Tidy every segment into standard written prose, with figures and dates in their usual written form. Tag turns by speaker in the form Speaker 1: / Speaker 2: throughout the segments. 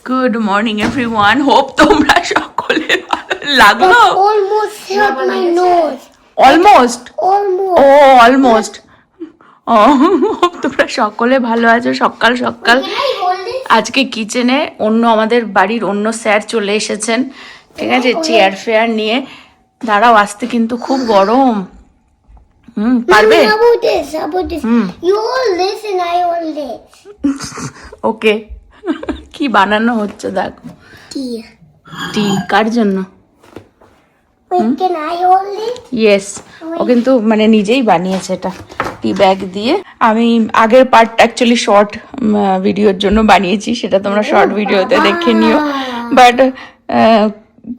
Speaker 1: Good morning everyone, hope তোমরা সকলে ভালো। লাগলো
Speaker 2: Almost hit my nose.
Speaker 1: Almost ও
Speaker 2: Almost.
Speaker 1: অলমোস্ট ও হোপ তোমরা সকলে ভালো আছো। সকাল সকাল
Speaker 2: Can I hold this?
Speaker 1: আজকে কিচেনে আমাদের বাড়ির অন্য স্যার চলে এসেছেন, ঠিক আছে, চেয়ার ফেয়ার নিয়ে। দাঁড়াও, আসতে কিন্তু খুব গরম। পারবে?
Speaker 2: Mommy, how about this? How about this? You hold this and I hold this.
Speaker 1: ওকে। কি বানানো হচ্ছে দেখো।
Speaker 2: Tea.
Speaker 1: টি কার জন্য?
Speaker 2: Wait, can I hold it?
Speaker 1: Yes, ও কিন্তু মানে নিজেই বানিয়েছে এটা টি ব্যাগ দিয়ে। আমি আগের পার্ট অ্যাকচুয়ালি শর্ট ভিডিওর জন্য বানিয়েছি, সেটা তোমরা শর্ট ভিডিওতে দেখে নিও। But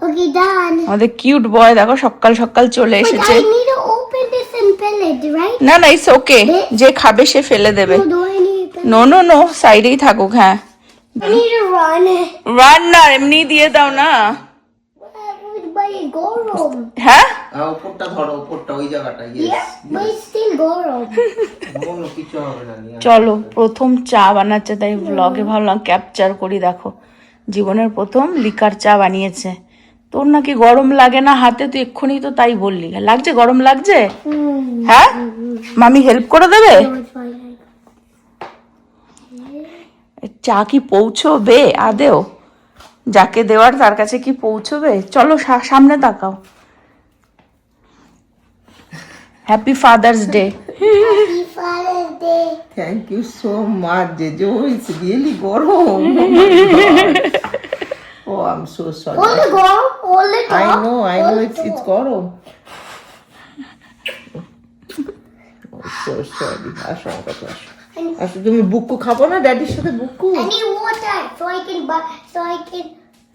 Speaker 2: Okay, done.
Speaker 1: আমাদের কিউট বয় দেখো সকাল সকাল চলে
Speaker 2: But
Speaker 1: এসেছে।
Speaker 2: I need to open this and peel it, right?
Speaker 1: না না, ইটস ওকে, যে খাবে সে ফেলে দেবে।
Speaker 2: No, do I need to peel
Speaker 1: no no no, সাইডেই থাকুক। হ্যাঁ,
Speaker 2: I need to run.
Speaker 1: Run না, এমনি দিয়ে দাও না।
Speaker 2: But it's গরম.
Speaker 1: হ্যাঁ,
Speaker 3: উপরটা ধরো, উপরটা ওই জায়গাটা।
Speaker 2: Yeah, but it's still গরম.
Speaker 3: কিছু হবে না।
Speaker 1: চলো, প্রথম চা বানাচ্ছে, তাই ব্লগে ভাবলাম ক্যাপচার করি। দেখো, জীবনের প্রথম লিকার চা বানিয়েছে। তোর নাকি গরম লাগে না হাতে, তুই এক্ষুনি তো তাই বললি। লাগছে, গরম লাগছে? হ্যাঁ, মামি হেল্প করে দেবে?
Speaker 2: No, it's fine.
Speaker 1: চা কি পৌঁছবে আদেও? যাকে দেওয়ার তার কাছে কি পৌঁছবে? চলো সামনে তাকাও। Happy Father's Day.
Speaker 2: Happy Father's Day.
Speaker 3: Thank you so much জেজো, ইটস রিয়েলি গরম। ও I am so sorry.
Speaker 2: Hold the gum. Hold it
Speaker 3: I
Speaker 2: up.
Speaker 3: No it's গরম। So sorry. আসো আমার কাছে আসো। আসো, তুমি বুকু খাবো না ড্যাডির সাথে? বুকু
Speaker 2: I need water so I can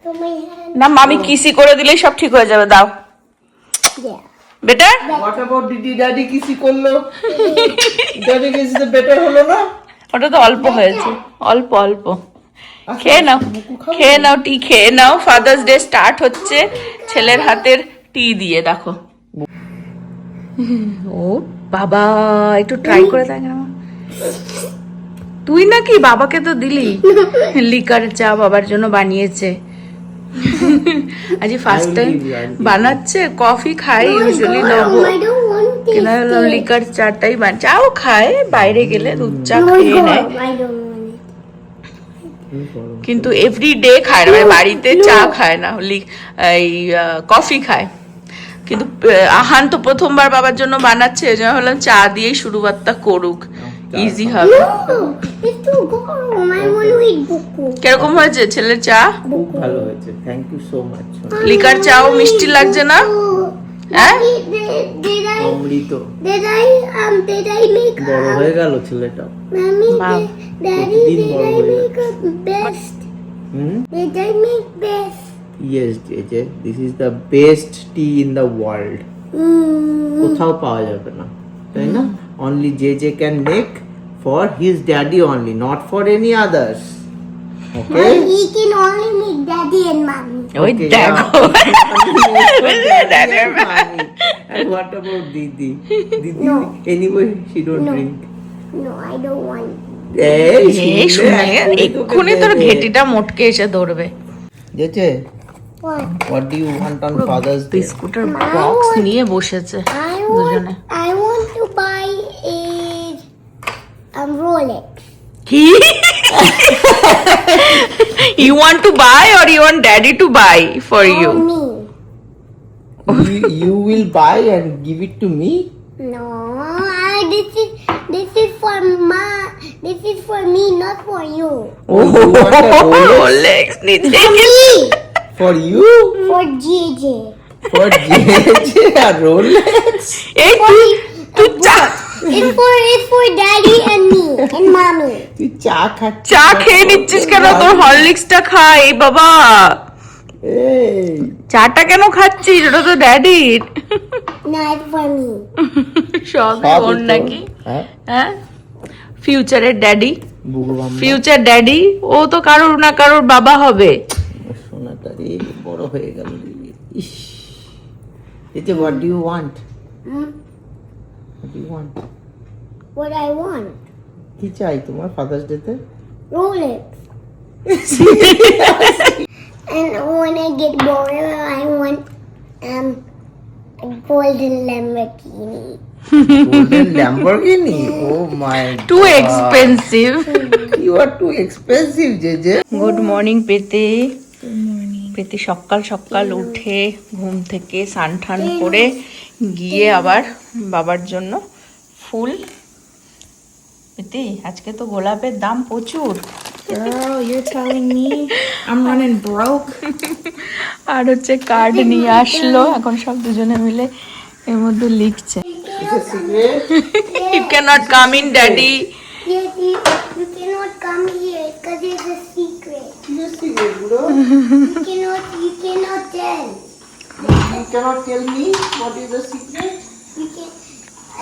Speaker 2: put my hand.
Speaker 1: না, মামি কিসি করে দিলেই সব ঠিক হয়ে যাবে। দাও
Speaker 2: Yeah.
Speaker 1: Better.
Speaker 3: What about daddy কিসি করলো? ড্যাডি কিসিতে বেটার হলো না?
Speaker 1: ওটা তো অল্প হয়েছে, অল্প অল্প। খেয়ে নাও, খেয়ে নাও, টি খেয়ে নাও। ফাদার্স ডে স্টার্ট হচ্ছে ছেলের হাতের টি দিয়ে। দেখো, ও বাবা, একটু ট্রাই করে দেখ না। তুই নাকি বাবাকে তো দিলি লিকার চা, বাবার জন্য বানিয়েছে। আজ ফার্স্ট টাইম বানাচ্ছে। কফি খাই ইউজুয়ালি, দেবো
Speaker 2: I don't want this.
Speaker 1: কিনা লিকার চাটাই চাও খায়, বাইরে গেলে দুধ চা
Speaker 2: No,
Speaker 1: খেয়ে নেয়,
Speaker 2: I don't want it.
Speaker 1: কিন্তু এভরি ডে খায় না, মানে বাড়িতে চা খায় না, এই কফি খায়। কিন্তু আহান তো প্রথমবার বাবার জন্য বানাচ্ছে, এই জন্য ভাবলাম চা দিয়েই শুরুবাতটা করুক, ইজি হবে।
Speaker 2: No, it's too গরম. I want to eat buku.
Speaker 1: কিরকম হয়েছে ছেলের চা?
Speaker 3: খুব ভালো হয়েছে, thank you so much.
Speaker 1: Liquor চাও মিষ্টি লাগছে না? হ্যাঁ,
Speaker 2: Did
Speaker 3: Amrit
Speaker 2: did I make
Speaker 3: বড় হয়ে গেল ছেলেটা।
Speaker 2: Mommy,
Speaker 1: Wow.
Speaker 2: Daddy,
Speaker 3: Din
Speaker 2: did
Speaker 3: ball
Speaker 2: I
Speaker 3: হয়ে
Speaker 2: make a best?
Speaker 3: Hmm,
Speaker 2: Did I make best?
Speaker 3: Yes JJ, this is the best T in the world. কোথাও পাওয়া যাবে না, তাই না? Only JJ can make for his daddy only, not for any others. Okay,
Speaker 2: He can only make Daddy and Mommy.
Speaker 1: ওই দেখো।
Speaker 3: And what about Didi? Didi,
Speaker 2: No.
Speaker 3: anyway, she don't
Speaker 2: No.
Speaker 3: drink.
Speaker 2: No, I don't want.
Speaker 3: এই
Speaker 1: এই শুনে এক্ষুনি তোর ঘেটিটা মোটকে এসে ধরবে।
Speaker 3: JJ,
Speaker 2: What?
Speaker 3: what do you want on Father's Day?
Speaker 1: বিস্কুটের বক্স নিয়ে বসেছে দুজনে।
Speaker 2: I want to buy a Rolex.
Speaker 1: কি? You want to buy or you want daddy to buy for you?
Speaker 2: For me.
Speaker 3: You will buy and give it to me?
Speaker 2: No, this is for This is for me, not for you.
Speaker 3: Oh, you want a Rolex?
Speaker 1: Rolex নিতে
Speaker 2: For me.
Speaker 3: For you?
Speaker 2: For JJ.
Speaker 3: For JJ, a Rolex?
Speaker 1: এই তুই চা
Speaker 2: It's for Daddy and me and Mommy.
Speaker 3: তুই চা খাচ্ছিস?
Speaker 1: চা খেয়ে নিচ্ছিস কেন? তোর হরলিক্সটা খাই বাবা।
Speaker 3: এই
Speaker 1: চাটা কেন খাচ্ছিস? ওটা তো ড্যাডির।
Speaker 2: No, it's for me.
Speaker 1: সব
Speaker 3: সব
Speaker 1: ওর
Speaker 3: তো-
Speaker 1: নাকি?
Speaker 3: হ্যাঁ,
Speaker 1: হ্যাঁ, ফিউচারের ড্যাডি,
Speaker 3: বুগবাম
Speaker 1: ফিউচার ড্যাডি। ও তো কারোর না কারোর বাবা হবে।
Speaker 3: সোনাটা রে বড় হয়ে গেল রে। ইস, JJ, what do you want? What do you want?
Speaker 2: What I want.
Speaker 3: কি চাই তোমার ফাদার্স ডেতে?
Speaker 2: Rolex. And when I get bored, I want a golden Lamborghini.
Speaker 3: Golden Lamborghini. Oh my
Speaker 1: টু
Speaker 3: God.
Speaker 1: Expensive.
Speaker 3: You are too expensive, JJ.
Speaker 1: Good morning Preeti. Preeti সকাল সকাল উঠে ঘুম থেকে স্নান টান করে গিয়ে আবার বাবার জন্য ফুল। প্রীতি আজকে তো গোলাপের দাম প্রচুর।
Speaker 4: Girl, you're telling me I'm running broke?
Speaker 1: আর হচ্ছে কার্ড নিয়ে আসলো, এখন সব দুজনে মিলে এর মধ্যে লিখছে।
Speaker 3: It's a secret.
Speaker 1: You cannot come in, daddy.
Speaker 2: Yes, you cannot come here because it's a secret.
Speaker 3: It's a secret, bro.
Speaker 2: You cannot tell.
Speaker 3: You cannot tell me what is the secret.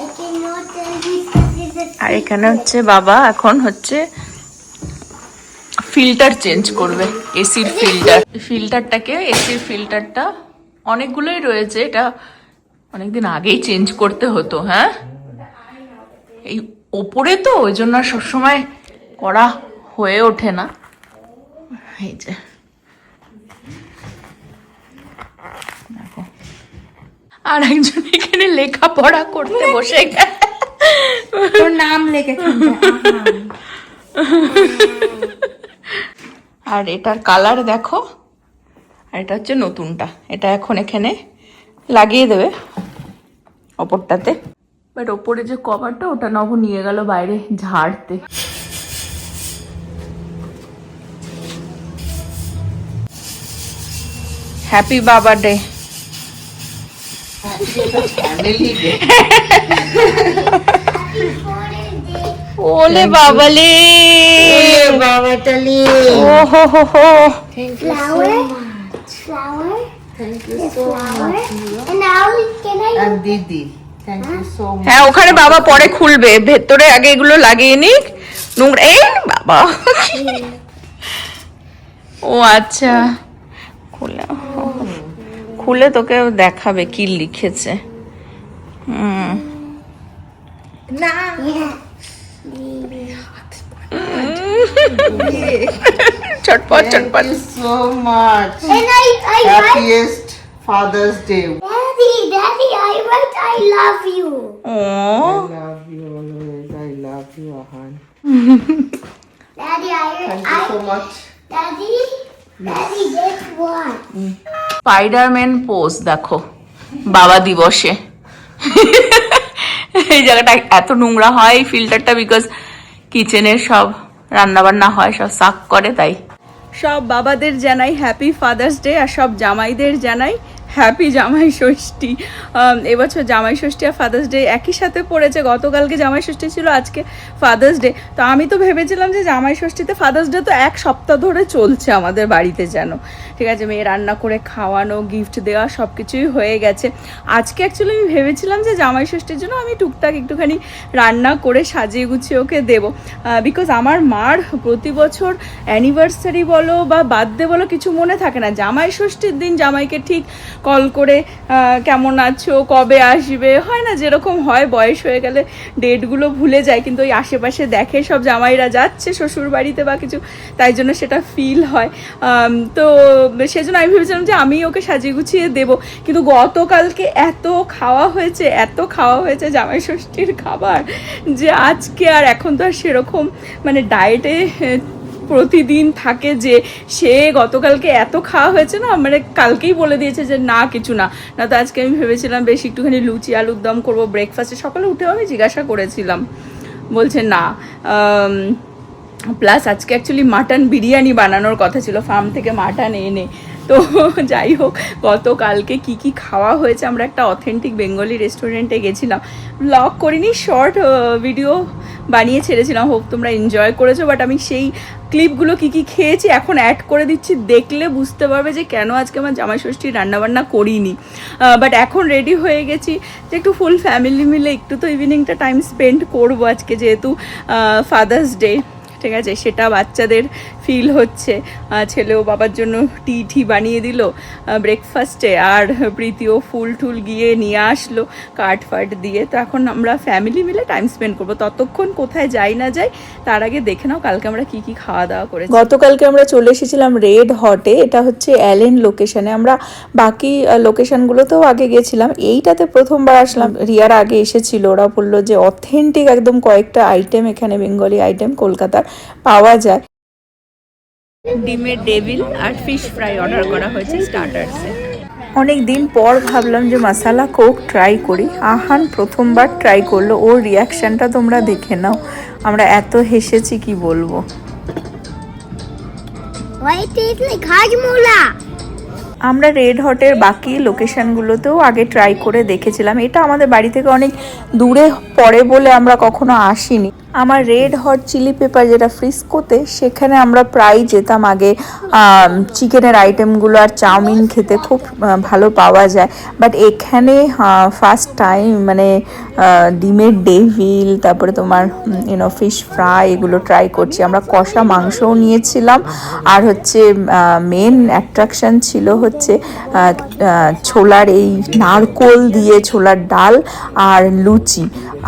Speaker 2: I cannot tell you because it's a secret.
Speaker 1: আর এখানে হচ্ছে বাবা এখন হচ্ছে filter change করবে, এসির ফিল্টারটাকে, এসির ফিল্টারটা অনেকগুলোই রয়েছে, এটা অনেকদিন আগেই চেঞ্জ করতে হতো। হ্যাঁ, এই ওপরে তো ওই জন্য আর সবসময় করা হয়ে ওঠে না। এই যে দেখো, আর একজন এখানে লেখাপড়া করতে বসে গেছে।
Speaker 4: তোর নাম লেখে
Speaker 1: আর এটার কালার দেখো, আর এটা হচ্ছে নতুনটা, এটা এখন এখানে লাগিয়ে দেবে ওপরটাতে। বাট ওপরে যে কভারটা ওটা নব নিয়ে গেল বাইরে ঝাড়তে। হ্যাপি বাবা ডে।
Speaker 3: Family day.
Speaker 1: ওলে বাবালে,
Speaker 3: Baba Tali.
Speaker 1: ও হো হো হো।
Speaker 2: Flower.
Speaker 3: Thank you so
Speaker 2: Flower.
Speaker 3: much.
Speaker 2: And now can I?
Speaker 3: And Didi. Thank you so much.
Speaker 1: হ্যাঁ, ওখানে বাবা পরে খুলবে, ভেতরে আগে এগুলো লাগিয়ে নিক নোংরা। এই বাবা, ও আচ্ছা, খুলে খুলে তোকে দেখাবে কি লিখেছে।
Speaker 2: Yeah.
Speaker 1: চটপট চটপট।
Speaker 3: Thank you so much.
Speaker 2: And I write.
Speaker 3: Happiest Father's Day.
Speaker 2: Daddy, I write. I love you.
Speaker 1: ও
Speaker 3: I love you always. I love you, Ahan.
Speaker 2: Daddy,
Speaker 3: Thank you so much.
Speaker 2: Daddy, guess what?
Speaker 1: Spiderman pose দেখো বাবা দিবসে। এই জায়গাটা এত নোংরা হয় এই ফিল্টারটা, বিকজ কিচেনের সব রান্না বান্না হয়, সব সাক করে, তাই। সব বাবাদের জানাই হ্যাপি ফাদার্স ডে, আর সব জামাইদের জানাই হ্যাপি জামাই ষষ্ঠী। এবছর জামাই ষষ্ঠী আর ফাদার্স ডে একই সাথে পড়েছে, গতকালকে জামাই ষষ্ঠী ছিল, আজকে ফাদার্স ডে। তো আমি তো ভেবেছিলাম যে জামাই ষষ্ঠীতে ফাদার্স ডে তো এক সপ্তাহ ধরে চলছে আমাদের বাড়িতে, যেন ঠিক আছে, মেয়ে রান্না করে খাওয়ানো, গিফট দেওয়া সব কিছুই হয়ে গেছে। আজকে অ্যাকচুয়ালি আমি ভেবেছিলাম যে জামাই ষষ্ঠীর জন্য আমি টুকটাক একটুখানি রান্না করে সাজিয়ে গুছিয়ে ওকে দেবো, বিকজ আমার মার প্রতি বছর অ্যানিভার্সারি বলো বা বার্থডে বলো কিছু মনে থাকে না, জামাই ষষ্ঠীর দিন জামাইকে ঠিক কল করে কেমন আছো, কবে আসবে, হয় না যেরকম হয়, বয়স হয়ে গেলে ডেটগুলো ভুলে যায়, কিন্তু ওই আশেপাশে দেখে সব জামাইরা যাচ্ছে শ্বশুর বাড়িতে বা কিছু, তাই জন্য সেটা ফিল হয়। তো সেজন্য আমি ভেবেছিলাম যে আমি ওকে সাজিয়ে গুছিয়ে দেবো, কিন্তু গতকালকে এত খাওয়া হয়েছে জামাই ষষ্ঠীর খাবার, যে আজকে আর এখন তো আর সেরকম মানে ডায়েটে প্রতিদিন থাকে, যে সে গতকালকে এত খাওয়া হয়েছে না, মানে কালকেই বলে দিয়েছে যে না কিছু না। তো আজকে আমি ভেবেছিলাম বেশ একটুখানি লুচি আলুর দম করবো ব্রেকফাস্টে। সকালে উঠেও আমি জিজ্ঞাসা করেছিলাম, বলছে না। প্লাস আজকে অ্যাকচুয়ালি মাটন বিরিয়ানি বানানোর কথা ছিল, ফার্ম থেকে মাটন এনে। তো যাই হোক, গতকালকে কি কি খাওয়া হয়েছে, আমরা একটা অথেন্টিক বেঙ্গলি রেস্টুরেন্টে গেছিলাম, ব্লগ করিনি, শর্ট ভিডিও বানিয়ে ছেড়েছিলাম, হোপ তোমরা এনজয় করেছো। বাট আমি সেই ক্লিপগুলো কি কি খেয়েছি এখন অ্যাড করে দিচ্ছি, দেখলে বুঝতে পারবে যে কেন আজকে আমার জামাই ষষ্ঠীর রান্নাবান্না করিনি। বাট এখন রেডি হয়ে গেছি যে একটু ফুল ফ্যামিলি মিলে একটু তো ইভিনিংটা টাইম স্পেন্ড করবো আজকে, যেহেতু ফাদার্স ডে। ঠিক আছে, সেটা বাচ্চাদের ফিল হচ্ছে। ছেলেও বাবার জন্য টি বানিয়ে দিল ব্রেকফাস্টে, আর প্রীতিও ফুল টুল গিয়ে নিয়ে আসলো কাঠ ফাট দিয়ে। তো এখন আমরা ফ্যামিলি মিলে টাইম স্পেন্ড করবো। ততক্ষণ কোথায় যাই না যাই তার আগে দেখে নাও কালকে আমরা কি কি খাওয়া দাওয়া করেছি। গতকালকে আমরা চলে এসেছিলাম রেড হটে, এটা হচ্ছে অ্যালেন লোকেশনে। আমরা বাকি লোকেশনগুলোতেও আগে গেছিলাম, এইটাতে প্রথমবার আসলাম। রিয়ার আগে এসেছিল, ওরা বললো যে অথেন্টিক একদম কয়েকটা আইটেম এখানে বেঙ্গলি আইটেম কলকাতার পাওয়া যায়। ডিমের ডেভিল আর ফিশ ফ্রাই অর্ডার করা হয়েছে স্টার্টারসে। অনেক দিন পর ভাবলাম যে মশালা কোক ট্রাই করি। আহান প্রথমবার ট্রাই করলো, ওর রিয়াকশানটা তোমরা দেখে নাও। আমরা এত হেসেছি কি বলবো।
Speaker 2: Why it tastes like hajmola?
Speaker 1: আমরা রেড হটের বাকি লোকেশনগুলোতেও আগে ট্রাই করে দেখেছিলাম। এটা আমাদের বাড়ি থেকে অনেক দূরে পড়ে বলে আমরা কখনো আসিনি। আমার রেড হট চিলি পেপার যেটা ফ্রিস্কোতে, সেখানে আমরা প্রায় যেতাম আগে। চিকেনের আইটেমগুলো আর চাউমিন খেতে খুব ভালো পাওয়া যায়। বাট এখানে ফার্স্ট টাইম মানে ডিমের ডেভিল, তারপরে তোমার ফিশ ফ্রাই, এগুলো ট্রাই করছি। আমরা কষা মাংসও নিয়েছিলাম, আর হচ্ছে মেন অ্যাট্রাকশন ছিল হচ্ছে ছোলার এই নারকোল দিয়ে ছোলার ডাল আর লুচি,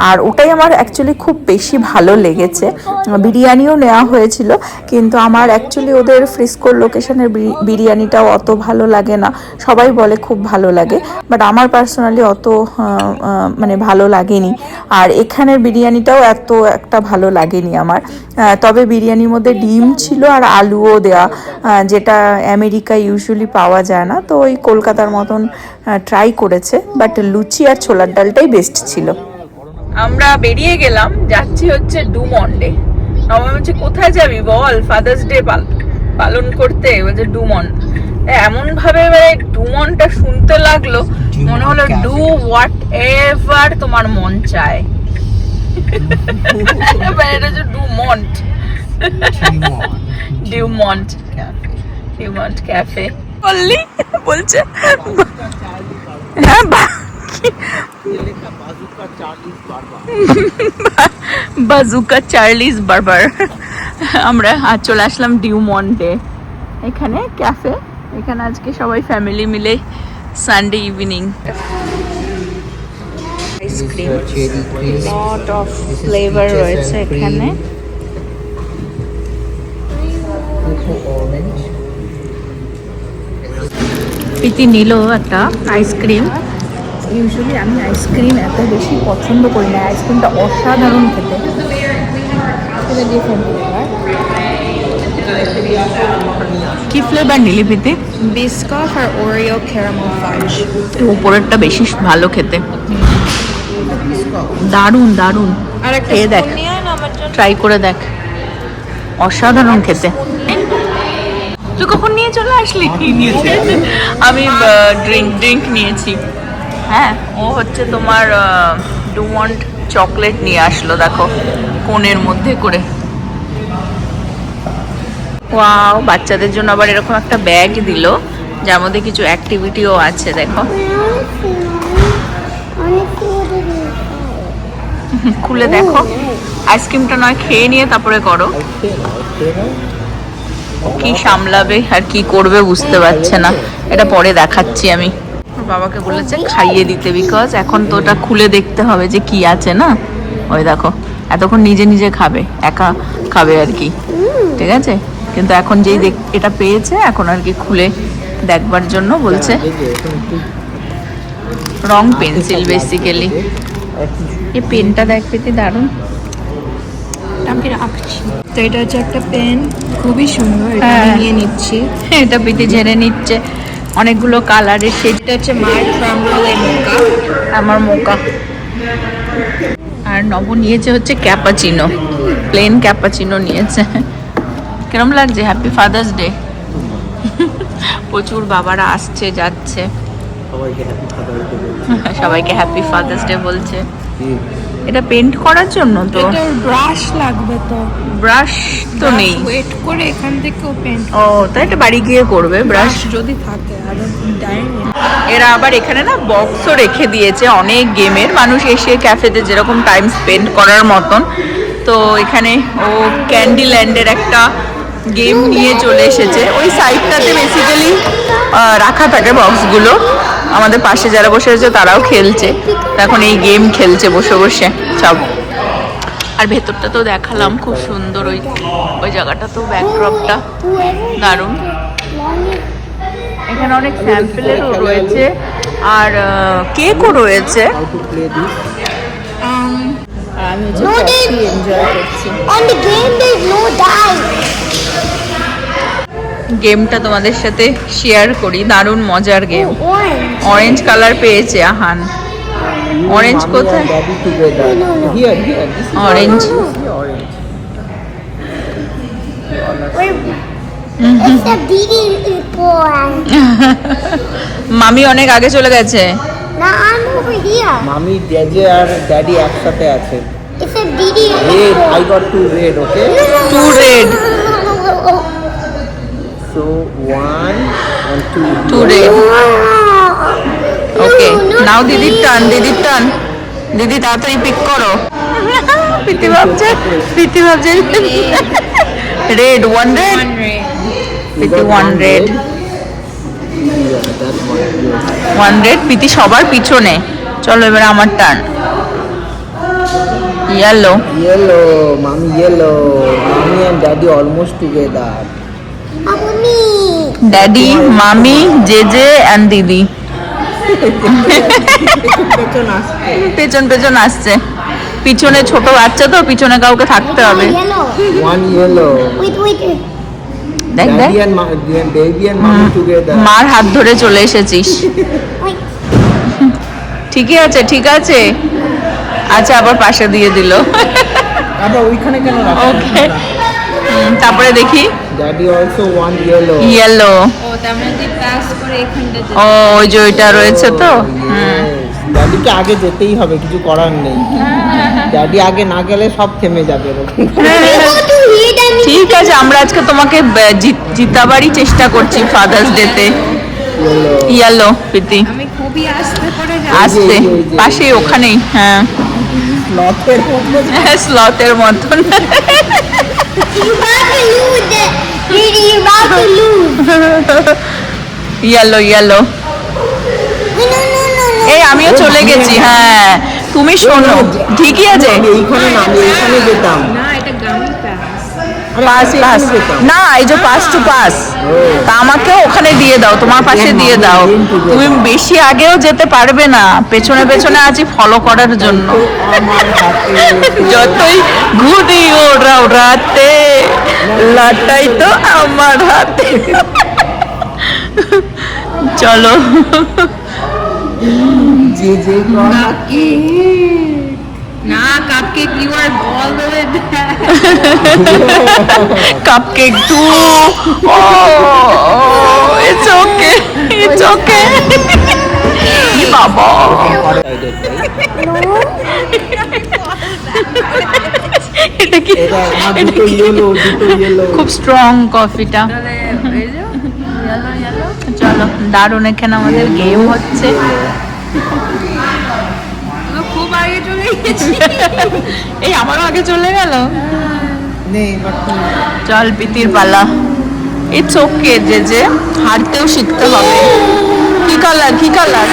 Speaker 1: আর ওটাই আমার অ্যাকচুয়ালি খুব বেশি ভালো লেগেছে। বিরিয়ানিও নেওয়া হয়েছিল, কিন্তু আমার অ্যাকচুয়ালি ওদের ফ্রিস্কোর লোকেশনের বিরিয়ানিটাও অত ভালো লাগে না। সবাই বলে খুব ভালো লাগে, বাট আমার পার্সোনালি অত মানে ভালো লাগেনি। আর এখানের বিরিয়ানিটাও এত একটা ভালো লাগেনি আমার। তবে বিরিয়ানির মধ্যে ডিম ছিল আর আলুও দেওয়া, যেটা আমেরিকা ইউজুয়ালি পাওয়া যায় না। তো ওই কলকাতার মতন ট্রাই করেছে, বাট লুচি আর ছোলার ডালটাই বেস্ট ছিল। আমরা বেরিয়ে গেলাম, যাচ্ছি হচ্ছে ডুমন্ডে। আমার হচ্ছে কোথায় যাবি বল ফাদার্স ডে পালন করতে, বলছে ডুমন্ড। এমন ভাবে মানে ডুমন্ডটা শুনতে লাগলো, মনে হলো ডু হোয়াট এভার তোমার মন চায়। এটা হচ্ছে ডুমন্ড, ডিউমন্ট ডিউমন্ট ক্যাফে বললি বলছে। হ্যাঁ বাজুকা চার্লিস বার্বার। আমরা আজ চলে আসলাম ডিউমন্টে, এখানে ক্যাফে। এখানে আজকে সবাই ফ্যামিলি মিলে Sunday evening. Ice cream lot of flavour রয়েছে এখানে। প্রীতি নিল একটা আইসক্রিম। ইউজুয়ালি আমি আইসক্রিম এত বেশি পছন্দ করি না, আইসক্রিমটা অসাধারণ খেতে। কি ফ্লেভার নিলি প্রীতি?
Speaker 4: বিস্কুট আর ওরিও ক্যারামেল ফাজ।
Speaker 1: উপরেরটা বেশি ভালো খেতে, দারুণ দারুণ।
Speaker 4: আর একটা
Speaker 1: খেয়ে দেখ, ট্রাই করে দেখ, অসাধারণ খেতে। তুই কখন নিয়ে চলে আসলি? আমি ড্রিঙ্ক নিয়েছি। হ্যাঁ, ও হচ্ছে তোমার ডুমন্ড চকলেট নিয়ে আসলো, দেখো কোনের মধ্যে করে। ওয়াও, বাচ্চাদের জন্য আবার এরকম একটা ব্যাগ দিল, যার মধ্যে কিছু অ্যাক্টিভিটিও আছে। দেখো খুলে দেখো, আইসক্রিমটা নয় খেয়ে নিয়ে তারপরে করো। কি সামলাবে আর কি করবে বুঝতে পারছে না, এটা পরে দেখাচ্ছি আমি। বাবাকে বলেছে খাইয়ে দিতে, বিকজ এখন তো ওটা খুলে দেখতে হবে যে কি আছে না। ওই দেখো, এতক্ষণ নিজে নিজে খাবে, একা খাবে আর কি, ঠিক আছে। কিন্তু এখন যেই এটা পেয়েছে, এখন আর কি খুলে দেখবার জন্য বলছে। রং পেন্সিল বেসিক্যালি। এই পেনটা দেখ পেতে দারুণ।
Speaker 4: আমি রাখছি। তো এটা হচ্ছে একটা পেন, খুবই সুন্দর। এটা
Speaker 1: হ্যাঁ।
Speaker 4: আমি নিয়ে নিচ্ছি।
Speaker 1: এটা পেতে ঝেড়ে নিচ্ছে, অনেকগুলো কালারের।
Speaker 4: এটা হচ্ছে মার ক্রাম্বল মোকা,
Speaker 1: আমার মোকা। আর নব নিয়েছে হচ্ছে ক্যাপাচিনো, প্লেন ক্যাপাচিনো নিয়েছে। কিরম লাগছে? Happy Father's day. প্রচুর বাবারা আসছে যাচ্ছে, সবাইকে হ্যাপি ফাদার্স ডে বলছে। এটা পেন্ট করার জন্য তো
Speaker 4: এটার ব্রাশ লাগবে, তো
Speaker 1: ব্রাশ তো নেই।
Speaker 4: ওয়েট করে এখান থেকেও পেন্ট।
Speaker 1: ও, তাই এটা বাড়ি গিয়ে করবে ব্রাশ
Speaker 4: যদি থাকে। আর ডাইনি
Speaker 1: এরা আবার এখানে না বক্সও রেখে দিয়েছে অনেক গেমের, মানুষ এসে ক্যাফেতে যেরকম টাইম স্পেন্ড করার মতন তো এখানে ও ক্যান্ডি ল্যান্ডের একটা গেম নিয়ে চলে এসেছে। ওই সাইডটাতে বেসিক্যালি রাখা থাকে বক্সগুলো। আমাদের পাশে যারা বসে আছে তারাও খেলছে, তো এখন এই গেম খেলছে বসে বসে সব। আর ভেতরটা তো দেখালাম, খুব সুন্দর। ওই ওই জায়গাটা তো ব্যাকড্রপটা দারুণ। এখানে অনেক স্যাম্পেলেরও রয়েছে আর কেকও রয়েছে। আমি এনজয় করছি।
Speaker 2: On the game there is no die.
Speaker 1: গেমটা তোমাদের সাথে শেয়ার করি, দারুণ মজার গেম।
Speaker 2: Orange.
Speaker 1: অরেঞ্জ কালার পেয়েছে আহান। অরেঞ্জ
Speaker 3: Mommy
Speaker 1: কোথায়?
Speaker 3: and daddy together. Here, this is
Speaker 1: Orange.
Speaker 3: orange.
Speaker 2: It's the beating one.
Speaker 1: মামি অনেক আগে চলে গেছে।
Speaker 2: Now I'm over here.
Speaker 3: মামি জেজে আর ড্যাডি একসাথে আছে।
Speaker 2: It's a beating
Speaker 3: Red, I got 2 red, okay?
Speaker 1: Two red.
Speaker 3: So 1 and 2.
Speaker 1: Two red. ওকে, নাও দিদির টান, দিদির টান। দিদি তাড়াতাড়ি পিক করো। প্রীতি ভাবছে রেড, 1 রেড। প্রীতি 1 রেড, 1 রেড। প্রীতি সবার পিছনে। চলো এবার আমার turn. Yellow,
Speaker 3: Yellow, mommy yellow. Mommy and daddy almost together.
Speaker 2: Mommy.
Speaker 1: Daddy, মামি, জেজে অ্যান্ড দিদি। পেছন পেছন আসছে। পিছনে ছোট বাচ্চা তো, পিছনে কাউকে থাকতে হবে।
Speaker 2: Yellow.
Speaker 3: 1 yellow.
Speaker 2: Wait.
Speaker 1: দেখ দেখ,
Speaker 3: Daddy and baby and mommy together.
Speaker 1: মার হাত ধরে চলে এসেছিস।
Speaker 2: Wait.
Speaker 1: ঠিকই আছে, ঠিক আছে। আচ্ছা, আবার পাশে দিয়ে দিল।
Speaker 3: আবার ওইখানে কেন রাখা?
Speaker 1: ওকে, তারপরে দেখি
Speaker 3: Daddy also 1 yellow.
Speaker 1: ইয়েলো। ও, ওই যে ওইটা রয়েছে তো।
Speaker 3: ড্যাডিকে আগে যেতেই হবে, কিছু করার নেই। ড্যাডি আগে না গেলে সব থেমে যাবে এরকম।
Speaker 2: Go to heat and
Speaker 1: ঠিক আছে, আমরা আজকে তোমাকে জিতাবারই চেষ্টা করছি ফাদার্স ডেতে। ইয়েলো প্রীতি, আসতে পাশে ওখানেই। হ্যাঁ,
Speaker 3: লতের মধ্যে
Speaker 1: স্লথের মতন।
Speaker 2: you have to lose it. Really, you have to lose.
Speaker 1: Yellow yellow.
Speaker 2: No.
Speaker 1: এই আমিও চলে গেছি। হ্যাঁ, তুমি শোনো, ঠিকই আছে।
Speaker 3: আমি এইখানে না, আমি এইখানে যেতাম।
Speaker 1: পাস পাস না, এই যে পাস টু পাস, তা আমাকেও ওখানে দিয়ে দাও, তোমার পাশে দিয়ে দাও। তুমি বেশি আগেও যেতে পারবে না, পেছনে পেছনে আছি ফলো করার জন্য।
Speaker 3: আমার হাতে
Speaker 1: যতই ঘুরি ওরাও রাতে, লাটাই তো আমার হাতে। চলো।
Speaker 3: যে যে গলা
Speaker 1: না, cupcake, you are all the way back. Cupcake too. Oh, it's okay, it's okay. বাবা, এটা কি?
Speaker 3: এটা আমার দুটো yellow.
Speaker 1: খুব স্ট্রং কফিটা। চলো, দারুণ। এখানে আমাদের গেম হচ্ছে। খুব আগে চলে গেছি। এই আমারও আগে চলে গেল।
Speaker 3: নেই বাট
Speaker 1: চল, প্রীতির পালা। ইটস ওকে, যে হারতেও শিখতে হবে। কি কালার, কি কালার?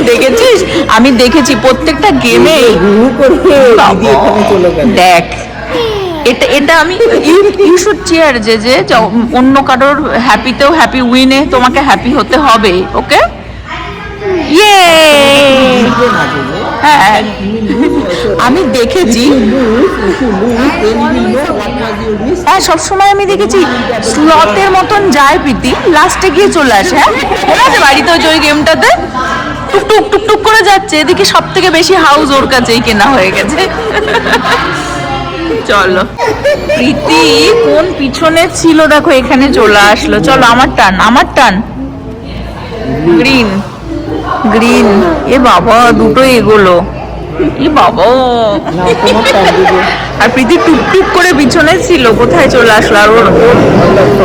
Speaker 1: দেখেছিস? আমি দেখেছি প্রত্যেকটা গেমে।
Speaker 3: গুরু করে দিদি এখানে চলে গেল।
Speaker 1: দেখ, এটা আমি ইউ শুড চেয়ার যে অন্য কারোর হ্যাপিতেও হ্যাপি উইনে তোমাকে হ্যাপি হতে হবে। ওকে, ইয়ে। হ্যাঁ, আমি দেখেছি। হ্যাঁ, সবসময় আমি দেখেছি স্লথের মতন যায় প্রীতি, লাস্টে গিয়ে চলে আসে। হ্যাঁ, মনে আছে বাড়িতে ওই গেমটাতে টুকটুক টুকটুক করে যাচ্ছে, এদিকে সব থেকে বেশি হাউস ওর কাছেই কেনা হয়ে গেছে। চলো, প্রীতি কোন পিছনে ছিল দেখো, এখানে চলে আসলো। চলো, আমার টান, আমার টান। Green, green. এ বাবা, দুটো এগোলো। এ বাবা।
Speaker 3: না তোমার টান দিদি।
Speaker 1: আর প্রীতি টুকটুক করে পিছনে ছিল, কোথায় চলে আসলো? আর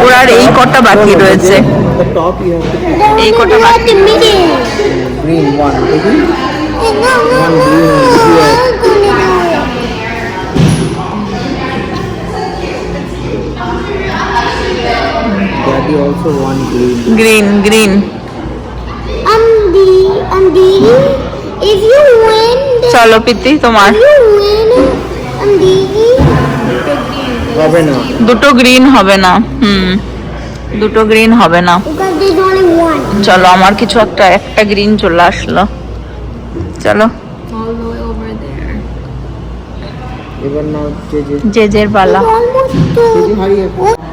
Speaker 1: ওর আর এই কটা বাকি রয়েছে।
Speaker 3: The top you have to
Speaker 1: এই কটা
Speaker 2: You have
Speaker 1: বাকি।
Speaker 2: to middle.
Speaker 3: green one, baby.
Speaker 2: No.
Speaker 3: One green here.
Speaker 2: I'm gonna do it.
Speaker 3: Daddy also want green.
Speaker 1: Green green.
Speaker 2: Didi, if you win,
Speaker 1: চলো পিতি তোমার।
Speaker 2: if you win, Didi,
Speaker 3: হবে না।
Speaker 1: দুটো green হবে না। দুটো গ্রিন হবে না।
Speaker 2: because there's only one.
Speaker 1: চলো আমার কিছু একটা গ্রিন চলে আসলো। চলো
Speaker 4: all the way over there.
Speaker 3: এবার নাও যে
Speaker 1: জেজের পালা।
Speaker 2: Almost two.
Speaker 3: হারিয়ে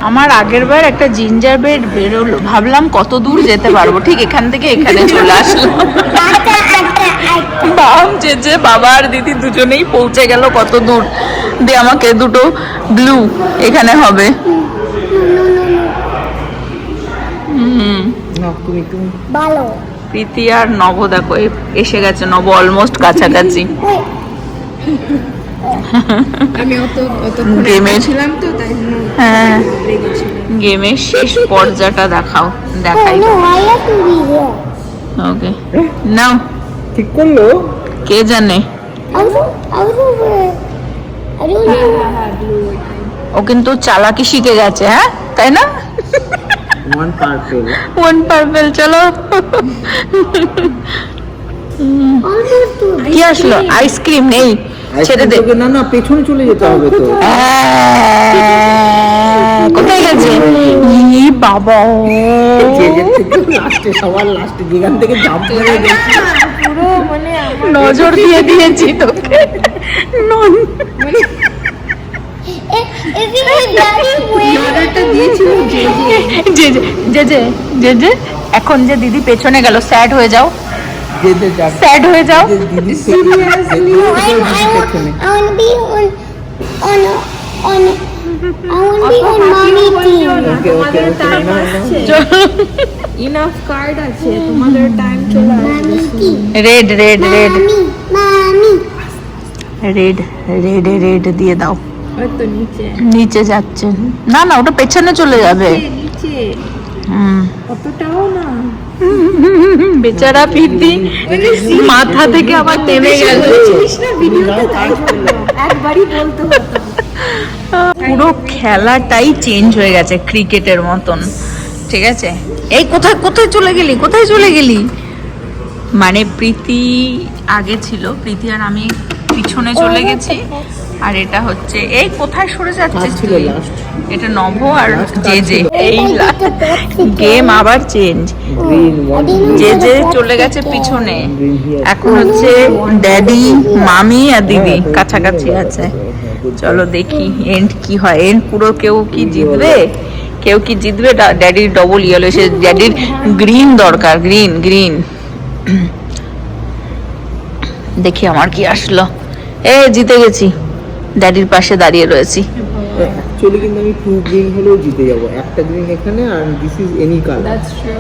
Speaker 1: আমার আগের বার একটা জিঞ্জার ব্রেড বেরোলো, ভাবলাম কত দূর যেতে পারবো, ঠিক এখান থেকে এখানে চলে আসলো। বাম জেজে বাবা আর দিদি দুজনেই পৌঁছে গেল কত দূর, দিয়ে আমাকে দুটো ব্লু এখানে হবে।
Speaker 3: না তুমি
Speaker 2: ভালো।
Speaker 1: প্রীতি আর নব দেখো এসে গেছে, নব অলমোস্ট কাছাকাছি।
Speaker 2: Wait,
Speaker 4: আমি অত
Speaker 1: গেমের
Speaker 4: ছিলাম তো তাই জন্য
Speaker 1: হ্যাঁ
Speaker 4: লেগেছিল।
Speaker 1: গেমের শেষ পর্যাটা দেখাই
Speaker 2: no, I have to be here.
Speaker 1: ওকে নাও।
Speaker 3: ঠিক করলো?
Speaker 1: কে জানে,
Speaker 2: I was over. I don't know.
Speaker 1: ও কিন্তু চালাকি শিখে গেছে, হ্যাঁ তাই না?
Speaker 3: One purple.
Speaker 1: One purple. চলো
Speaker 2: Almost two.
Speaker 1: কি আসলো? আইসক্রিম নেই, ছেড়ে দে।
Speaker 3: না না পেছনে চলে যেতে হবে তো।
Speaker 1: কোথায় গেছে? ই বাবা,
Speaker 3: লাস্টে সবার লাস্টে যেখান থেকে জাম্প করে গেছে।
Speaker 4: পুরো মানে আমার
Speaker 1: নজর দিয়ে দিয়েছি তোকে।
Speaker 2: If you daddy win,
Speaker 4: অর্ডারটা দিয়েছিল যে
Speaker 1: জেজে এখন যে দিদি পেছনে গেল, স্যাড হয়ে যাও,
Speaker 3: যেতে যাক।
Speaker 1: স্যাড হয়ে যাও।
Speaker 3: দিদি
Speaker 2: no, I want to be on I want to be on mommy team.
Speaker 4: তোমাদের টাইম আসছে, ইনাফ কার্ড আছে, তোমাদের টাইম চলে আসবে।
Speaker 2: Mommy team.
Speaker 1: Red red red
Speaker 2: Mommy.
Speaker 1: Red দিয়ে দাও।
Speaker 4: ওই তো নিচে
Speaker 1: নিচে যাচ্ছে না, না ওটা পেছনে চলে যাবে।
Speaker 4: নিচে
Speaker 1: হুম।
Speaker 4: অতটাও না,
Speaker 1: বেচারা প্রীতি মাথা থেকে আবার নেমে গেল।
Speaker 4: একবারই বলতে হতো।
Speaker 1: পুরো খেলাটাই চেঞ্জ হয়ে গেছে ক্রিকেটের মতন, ঠিক আছে? এই কোথায় কোথায় চলে গেলি? মানে প্রীতি আগে ছিল, প্রীতি আর আমি পিছনে চলে গেছি, আর এটা হচ্ছে এই কোথায় সরে যাচ্ছিস
Speaker 3: ছিল
Speaker 1: তুই?
Speaker 3: last।
Speaker 1: এটা নভ আর জেজে। এই গেম আবার চেঞ্জ,
Speaker 3: গ্রিন ওয়ান
Speaker 1: জেজে চলে গেছে পিছনে, এখন হচ্ছে ড্যাডি মামি আর দিদি কাছাকাছি আছে। চলো দেখি এন্ড কি হয়। এন্ড পুরো কেউ কি জিতবে? ড্যাডির ডবল ইয়েলো এসে, ড্যাডির গ্রিন দরকার, গ্রিন। দেখি আমার কি আসলো। জিতে গেছি, ড্যাডির পাশে দাঁড়িয়ে রয়েছি।
Speaker 3: অ্যাকচুয়ালি কিন্তু আমি 2 গ্রিন হলেও জিতে যাব। একটা গ্রিন এখানে আর this is any colour.
Speaker 4: That's true.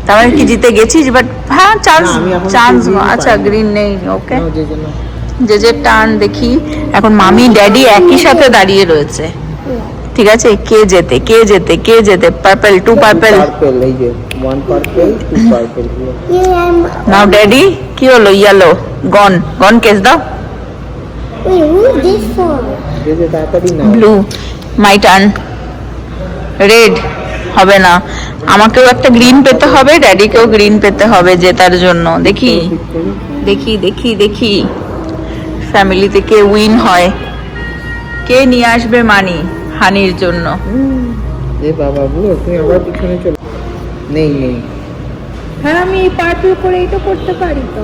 Speaker 1: তারপরে কি জিতে গেছিস? বাট হ্যাঁ চান্স
Speaker 3: না, আমি এখন
Speaker 1: চান্স
Speaker 3: green
Speaker 1: আচ্ছা
Speaker 3: পাইনি।
Speaker 1: গ্রিন নেই। ওকে
Speaker 3: নাও যে জন্য
Speaker 1: যে টার্ন দেখি। এখন মামি ড্যাডি একই সাথে দাঁড়িয়ে রয়েছে, ঠিক আছে? কে যেতে? Purple, 2 purple.
Speaker 3: পার্পল, এই যে 1 পার্পল 2 পার্পল।
Speaker 2: Yeah,
Speaker 1: নাও ড্যাডি কি হলো? ইয়েলো গন কেস দাও।
Speaker 2: wait, who is this for?
Speaker 3: যে তাড়াতাড়ি নাও।
Speaker 1: Blue, my turn. রেড হবে না, আমাকেও একটা গ্রিন পেতে হবে, ড্যাডিকেও গ্রিন পেতে হবে জেতার জন্য। দেখি ফ্যামিলিতে কে উইন হয়, কে নিয়ে আসবে মানি হানির জন্য।
Speaker 3: এ বাবা বুড়ো, তুমি আবার পিছনে চলে। নেই
Speaker 4: হ্যাঁ আমি এই পার্পল করে এটা করতে পারি তো।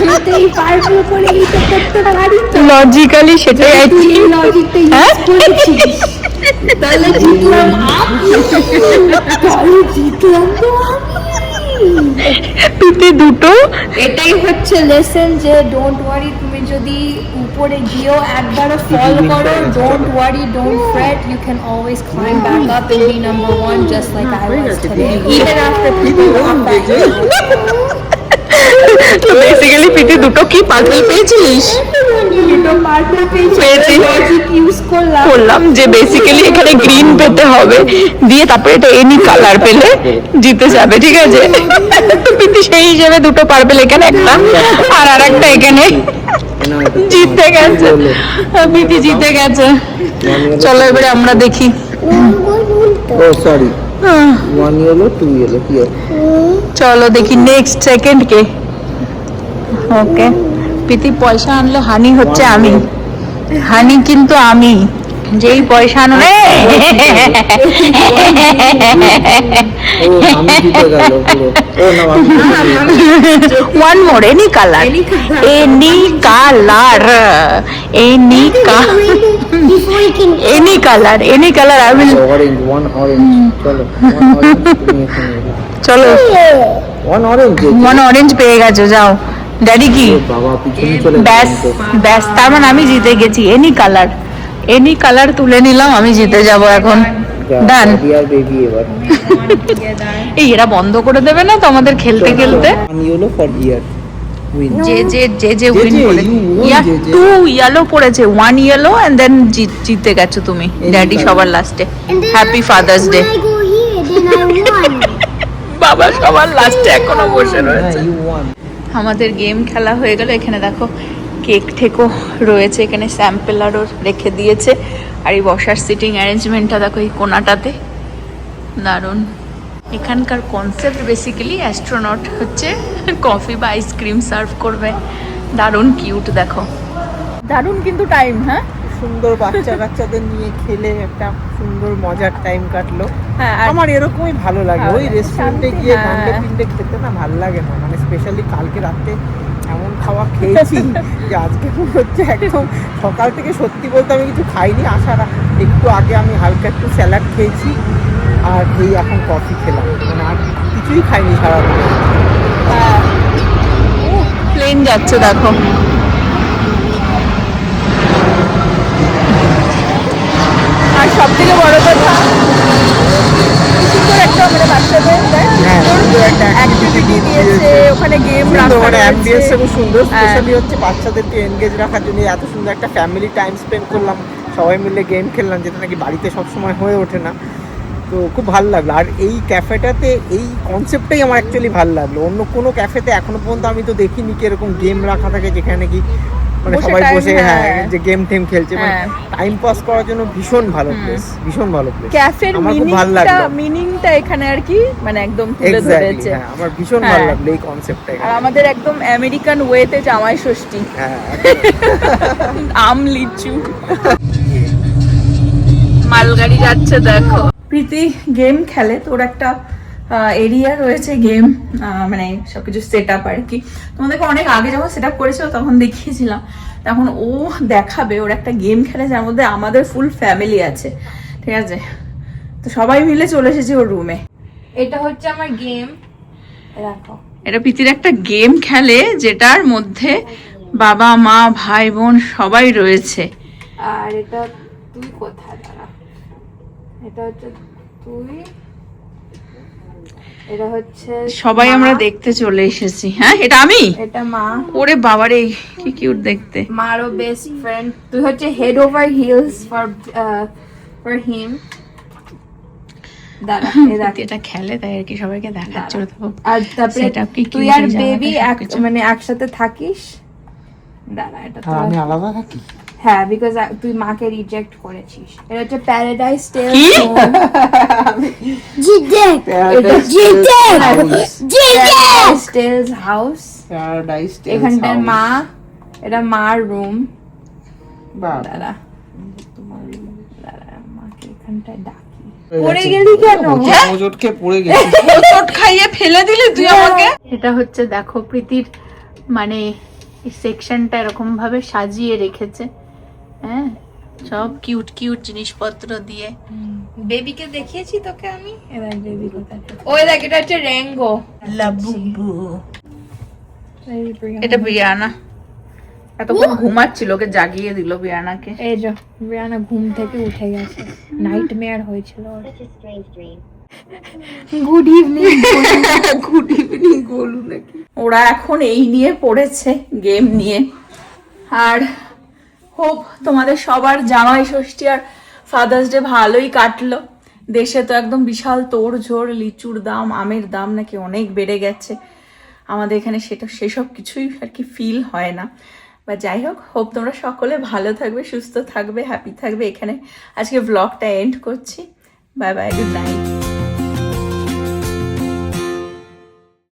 Speaker 4: আমি তো এই পার্পল করে এটা করতে পারি তো।
Speaker 1: লজিক্যালি সেটাই
Speaker 4: এই লজিকটা
Speaker 1: হ্যাঁ?
Speaker 4: ইউজ করেছিস, তাহলে জিতলাম তো
Speaker 1: পিতে দুটো।
Speaker 4: এটাই হচ্ছে লেসন যে ডোন্ট ওয়ারি, তুমি যদি উপরে গিয়েও একবার ফল করো, don't worry, don't fret, you can always climb back up and be number 1 just like I was today, even after people walk back.
Speaker 1: তো বেসিক্যালি পিতে দুটো কি পাজল পেয়েছিস?
Speaker 4: দুটো পার্পল
Speaker 1: পেয়েছি।
Speaker 4: লজিক ইউজ
Speaker 1: করলাম যে বেসিক্যালি এখানে গ্রিন পেতে হবে, দিয়ে তারপরে এটা এনি কালার পেলে জিতে যাবে, ঠিক আছে? তো পিতি সেই হিসেবে দুটো পার্পল এখানে একটা আর একটা এখানে জিতে গেছে। পিতি জিতে গেছে। চলো এবারে আমরা দেখি
Speaker 3: Oh, sorry. 1 yellow, 2 yellow. Here.
Speaker 1: চলো দেখি নেক্সট সেকেন্ড কে। ওকে, প্রীতি পয়সা আনলে হানি হচ্ছে আমি, হানি কিন্তু আমি, যেই পয়সা আনো
Speaker 3: ও আমি জিতে গেল পুরো। ও না আমি
Speaker 1: one more, any colour, any colour, any
Speaker 2: Before you can
Speaker 1: any colour, any colour I will.
Speaker 3: Orange, 1 orange. চলো 1 অরেঞ্জ তুমি এখানে রেখো।
Speaker 1: চলো
Speaker 3: 1 অরেঞ্জ।
Speaker 1: 1 অরেঞ্জ পেয়ে গেছো, যাও। ড্যাডি কি?
Speaker 3: বাবা পিছনে চলে
Speaker 1: ব্যাস ব্যাস, তার মানে আমি জিতে গেছি। এনি কালার, এনি কালার তুলে নিলাম, আমি জিতে যাব এখন। ডান।
Speaker 3: আর বেবি এবার।
Speaker 1: এই এরা বন্ধ করে দেবে না তো আমাদের খেলতে খেলতে।
Speaker 3: 1 yellow for year. Win.
Speaker 1: যে উইন
Speaker 3: যে,
Speaker 1: করে,
Speaker 3: you won,
Speaker 1: ইয়া
Speaker 3: যে।
Speaker 1: 2 ইয়েলো পড়েছে, 1 ইয়েলো এন্ড দেন জিতে গেছো তুমি ড্যাডি সবার লাস্টে।
Speaker 2: And then
Speaker 1: happy Father's day.
Speaker 2: when I go here, then I won.
Speaker 1: বাবা সবার লাস্টে এখনো বসে রয়েছে।
Speaker 3: You won.
Speaker 1: আমাদের গেম খেলা হয়ে গেল। এখানে দেখো কেক ঠেকও রয়েছে, এখানে স্যাম্পেল আরও রেখে দিয়েছে। আর এই বসার সিটিং অ্যারেঞ্জমেন্টটা দেখো এই কোনাটাতে, দারুণ। এখানকার কনসেপ্ট বেসিক্যালি অ্যাস্ট্রোনট হচ্ছে কফি বা আইসক্রিম সার্ভ করবে, দারুণ কিউট দেখো, দারুণ কিন্তু টাইম। হ্যাঁ
Speaker 3: সুন্দর বাচ্চাদের নিয়ে খেলে একটা সুন্দর মজার টাইম কাটলো।
Speaker 1: হ্যাঁ,
Speaker 3: আমার এরকমই ভালো লাগে। ওই
Speaker 1: হ্যাঁ,
Speaker 3: রেস্টুরেন্টে
Speaker 1: শান্তি,
Speaker 3: গিয়ে
Speaker 1: হ্যাঁ।
Speaker 3: গান্ডে পিন্ডে খেতে না ভালো লাগে না, মানে স্পেশালি কালকে রাতে এমন খাওয়া খেয়েছি যে আজকে মনে হচ্ছে একদম সকাল থেকে, সত্যি বলতে আমি কিছু খাইনি, আসার একটু আগে আমি হালকা একটু স্যালাড খেয়েছি আর এই এখন কফি খেলাম, মানে আর কিছুই খাইনি সারাদিন।
Speaker 1: প্লেন যাচ্ছে দেখো। আর সব থেকে বড় কথা, সুন্দর একটা মানে বাচ্চাদের
Speaker 3: হ্যাঁ, সুন্দর একটা
Speaker 1: অ্যাক্টিভিটি দিয়েছে, ওখানে গেম রাখা
Speaker 3: মানে অ্যাম্বিয়েন্স
Speaker 1: রয়েছে।
Speaker 3: খুব সুন্দর।
Speaker 1: হ্যাঁ।
Speaker 3: স্পেশালি হচ্ছে বাচ্চাদেরকে এনগেজ রাখার জন্য এত সুন্দর একটা ফ্যামিলি টাইম স্পেন্ড করলাম, সবাই মিলে গেম খেললাম, যেটা নাকি বাড়িতে সবসময় হয়ে ওঠে না। তো খুব ভালো লাগলো। আর এই ক্যাফেটাতে এই কনসেপ্টটাই আমার অ্যাকচুয়ালি ভালো লাগলো। অন্য কোনো ক্যাফেতে এখনো পর্যন্ত আমি তো দেখিনি কি এরকম গেম রাখা থাকে যেখানে কি মানে
Speaker 1: বসে
Speaker 3: সবাই
Speaker 1: time,
Speaker 3: বসে
Speaker 1: হ্যাঁ।
Speaker 3: যে গেম টেম খেলছে, মানে
Speaker 1: হ্যাঁ।
Speaker 3: টাইম পাস করার জন্য ভীষণ ভালো প্লেস, ভীষণ ভালো প্লেস।
Speaker 1: ক্যাফের
Speaker 3: আমার খুব ভালো লাগলো।
Speaker 1: মিনিংটা এখানে আর কি মানে একদম তুলে
Speaker 3: এক্স্যাক্টলি,
Speaker 1: ধরেছে।
Speaker 3: হ্যাঁ, আমার ভীষণ
Speaker 1: হ্যাঁ।
Speaker 3: ভালো লাগলো এই কনসেপ্টটা।
Speaker 1: আর আমাদের একদম আমেরিকান ওয়েতে জামাই ষষ্ঠী,
Speaker 3: হ্যাঁ,
Speaker 1: আম লিচু। মালগাড়ি যাচ্ছে দেখো। প্রীতি গেম খেলে, তোর একটা এরিয়া রয়েছে গেম, মানে সবকিছু সেট আপ আর কি। তোমাদেরকে অনেক আগে যখন সেট আপ করেছিল তখন দেখিয়েছিলাম। তখন ও দেখাবে ওর একটা গেম খেলে যার মধ্যে আমাদের ফুল ফ্যামিলি আছে, ঠিক আছে? তো সবাই মিলে চলে এসেছি ওর রুমে।
Speaker 4: এটা হচ্ছে আমার গেম, রাখো।
Speaker 1: এটা প্রীতির একটা গেম খেলে যেটার মধ্যে বাবা মা ভাই বোন সবাই রয়েছে।
Speaker 4: আর এটা তুই কোথায়, দাঁড়া, এটা হচ্ছে তুই, এটা হচ্ছে
Speaker 1: সবাই
Speaker 4: মা,
Speaker 1: আমরা দেখতে চলে এসেছি। হ্যাঁ এটা আমি,
Speaker 4: এটা মা,
Speaker 1: ওরে বাবারে কি কিউট দেখতে।
Speaker 4: মারও বেস্ট ফ্রেন্ড। তুই হচ্ছে head over hills for him. দাঁড়া, এই দেখ।
Speaker 1: প্রীতি এটা খেলে তাই আর কি সবাইকে দেখাচ্ছিল। তো
Speaker 4: আর তারপরে
Speaker 1: setup কি
Speaker 4: তুই
Speaker 1: cute
Speaker 4: আর
Speaker 1: এই জায়গাটা
Speaker 4: বেবি
Speaker 1: সবকিছু।
Speaker 4: মানে একসাথে থাকিস। দাঁড়া, এটা তো
Speaker 3: আমি আলাদা থাকি।
Speaker 4: হ্যাঁ, বিকজ তুই মাকে রিজেক্ট করেছিস। এটা হচ্ছে প্যারাডাইস
Speaker 1: কি?
Speaker 4: Tales house.
Speaker 3: প্যারাডাইস
Speaker 4: এখানটার মা, এটা মার রুম।
Speaker 3: বাহ,
Speaker 4: দাঁড়া, মাকে এখানটায় ডাকি। পড়ে গেলি কেন?
Speaker 3: ওজোটকে পড়ে গেছি।
Speaker 1: চোট খাইয়ে ফেলে দিলি তুই আমাকে। এটা হচ্ছে দেখো প্রীতির মানে এই সেকশনটা এরকম ভাবে সাজিয়ে রেখেছে। হ্যাঁ, সব কিউট কিউট জিনিসপত্র দিয়ে।
Speaker 4: বেবিকে দেখিয়েছি তোকে আমি। এবার বেবি কোথায়? ওই দেখ, এটা হচ্ছে রেঙ্গো।
Speaker 1: লাবুবু। এটা বিয়ানা, এতক্ষণ ঘুমাচ্ছিল, ওকে জাগিয়ে দিল বিয়ানাকে।
Speaker 4: এই যে রিয়ানা ঘুম থেকে উঠে গেছে, নাইট মেয়ার হয়েছিল ওর। Good evening.
Speaker 1: গুড ইভিনিং বলু নাকি। ওরা এখন এই নিয়ে পড়েছে, গেম নিয়ে। আর হোপ তোমাদের সবার জামাই ষষ্ঠী আর ফাদার্স ডে ভালোই কাটলো। দেশে তো একদম বিশাল তোড়ঝোড়, লিচুর দাম, আমের দাম নাকি অনেক বেড়ে গেছে। আমাদের এখানে সেসব কিছুই আর কি ফিল হয় না। বা যাই হোক, হোপ তোমরা সকলে ভালো থাকবে, সুস্থ থাকবে, হ্যাপি থাকবে। এখানে আজকে ব্লগটা এন্ড করছি। Bye bye, good night.